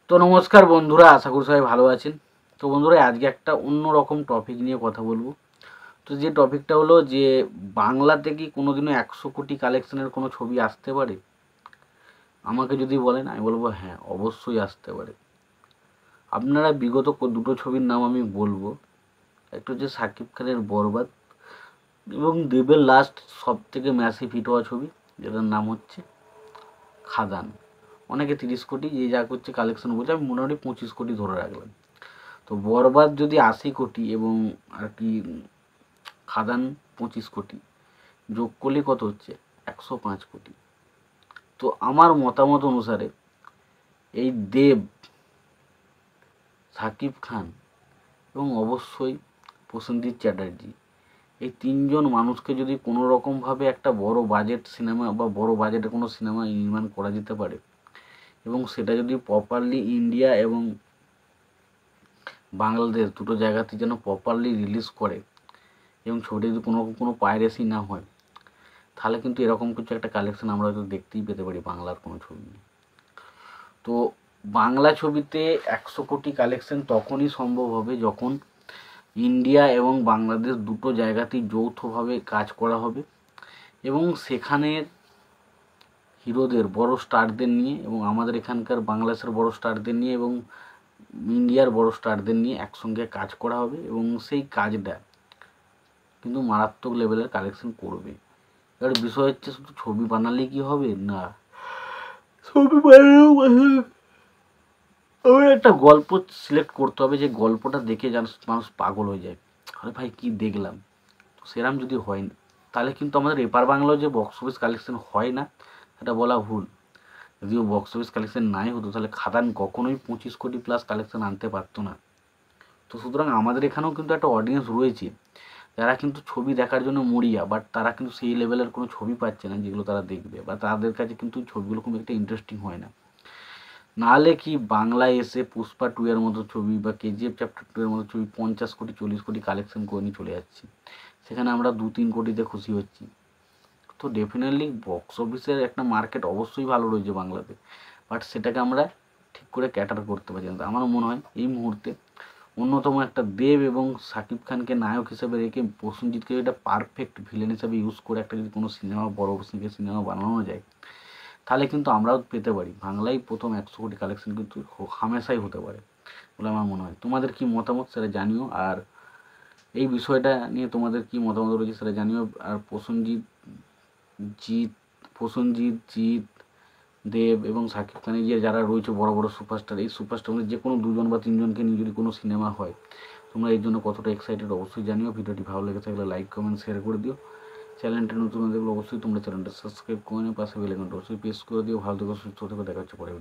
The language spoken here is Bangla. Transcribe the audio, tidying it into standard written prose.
তো নমস্কার বন্ধুরা, আশা করি সবাই ভালো আছেন। তো বন্ধুরা, আজকে একটা অন্য রকম টপিক নিয়ে কথা বলবো। তো যে টপিকটা হলো যে বাংলাতে কি কোনোদিনও 100 কোটি কালেকশনের কোনো ছবি আসতে পারে? আমাকে যদি বলেন, আমি বলবো হ্যাঁ, অবশ্যই আসতে পারে। আপনারা বিগত দুটো ছবির নাম আমি বলবো। একটা হচ্ছে শাকিব খানের বরবাদ এবং দেবের লাস্ট সব থেকে ম্যাসিভ হিট হওয়া ছবি, যেটার নাম হচ্ছে খাদান। অনেকে 30 কোটি, যে যা করছে কালেকশন বলছে, আমি মোটামুটি 25 কোটি ধরে রাখলাম। তো বরবাদ যদি 80 কোটি এবং আর কি খাদান 25 কোটি, যোগ করলে কত হচ্ছে? 105 কোটি। তো আমার মতামত অনুসারে এই দেব, সাকিব খান এবং অবশ্যই প্রসেনজিৎ চ্যাটার্জি, এই তিনজন মানুষকে যদি কোনো রকমভাবে একটা বড় বাজেট সিনেমা বা বড় বাজেটে কোনো সিনেমা নির্মাণ করা যেতে পারে এবং সেটা যদি প্রপারলি ইন্ডিয়া এবং বাংলাদেশ দুটো জায়গাতে যেন প্রপারলি রিলিজ করে এবং ছবিটা যদি কোনো পাইরেসি না হয়, তাহলে কিন্তু এরকম কিছু একটা কালেকশন আমরা হয়তো দেখতেই পেতে পারি বাংলার কোনো ছবি নিয়ে। তো বাংলা ছবিতে 100 কোটি কালেকশন তখনই সম্ভব হবে যখন ইন্ডিয়া এবং বাংলাদেশ দুটো জায়গাতেই যৌথভাবে কাজ করা হবে এবং সেখানের হিরোদের, বড় স্টারদের নিয়ে এবং আমাদের এখানকার বাংলাদেশের বড় স্টারদের নিয়ে এবং ইন্ডিয়ার বড় স্টারদের নিয়ে একসঙ্গে কাজ করা হবে এবং সেই কাজটা কিন্তু মারাত্মক লেভেলের কালেকশন করবে। এবার বিষয় হচ্ছে, শুধু ছবি বানালেই কি হবে? না, ছবি বানালেও একটা গল্প সিলেক্ট করতে হবে, যে গল্পটা দেখে যেন মানুষ পাগল হয়ে যায়, আরে ভাই কি দেখলাম। তো সেরকম যদি হয় না, তাহলে কিন্তু আমাদের এপার বাংলাও যে বক্স অফিস কালেকশন হয় না, সেটা বলা ভুল। যদিও বক্স অফিস কালেকশন নাই হতো, তাহলে খাদান কখনোই 25 কোটি প্লাস কালেকশন আনতে পারতো না। তো সুতরাং আমাদের এখানেও কিন্তু একটা অডিয়েন্স রয়েছে যারা কিন্তু ছবি দেখার জন্য মরিয়া, বাট তারা কিন্তু সেই লেভেলের কোনো ছবি পাচ্ছে না যেগুলো তারা দেখবে, বা তাদের কাছে কিন্তু ছবিগুলো খুব একটা ইন্টারেস্টিং হয় না। নাহলে কি বাংলায় এসে পুষ্পা 2 এর মতো ছবি বা কেজিএফ চ্যাপ্টার 2 এর মতো ছবি 50 কোটি 40 কোটি কালেকশন করে নিয়ে চলে যাচ্ছে, সেখানে আমরা 2-3 কোটিতে খুশি হচ্ছি। তো ডেফিনেটলি বক্স অফিসের একটা মার্কেট অবশ্যই ভালো রয়েছে বাংলাতে, বাট সেটাকে আমরা ঠিক করে ক্যাটার করতে পারছি না। আমার মনে হয় এই মুহূর্তে অন্যতম একটা দেব এবং সাকিব খানকে নায়ক হিসেবে রেখে প্রসেনজিৎকে একটা পারফেক্ট ভিলেন হিসেবে ইউজ করে একটা যদি কোনো সিনেমা, বড় সিনেমা বানানো যায়, তাহলে কিন্তু আমরাও পেতে পারি বাংলায় প্রথম 100 কোটি কালেকশন, কিন্তু হামেশাই হতে পারে বলে আমার মনে হয়। তোমাদের কি মতামত সেটা জানিও, আর এই বিষয়টা নিয়ে তোমাদের কি মতামত রয়েছে সেটা জানিও। আর প্রসেনজিৎ, দেব এবং সাকিব খানের যে যারা রয়েছে বড় বড় সুপারস্টার, এই সুপারস্টার যে কোনো 2জন বা 3জনকে নিয়ে যদি কোনো সিনেমা হয়, তোমরা এই জন্য কতটা এক্সাইটেড অবশ্যই জানিও। ভিডিওটি ভালো লেগে থাকলে লাইক কমেন্ট শেয়ার করে দিও। চ্যানেলটি নতুন দেখলে অবশ্যই তোমরা চ্যানেলটা সাবস্ক্রাইব করে নিও, পাশে বেল আইকনটা অবশ্যই প্রেস করে দিও। ভালো থেকো, সুস্থ থেকো, দেখা হচ্ছে পরে।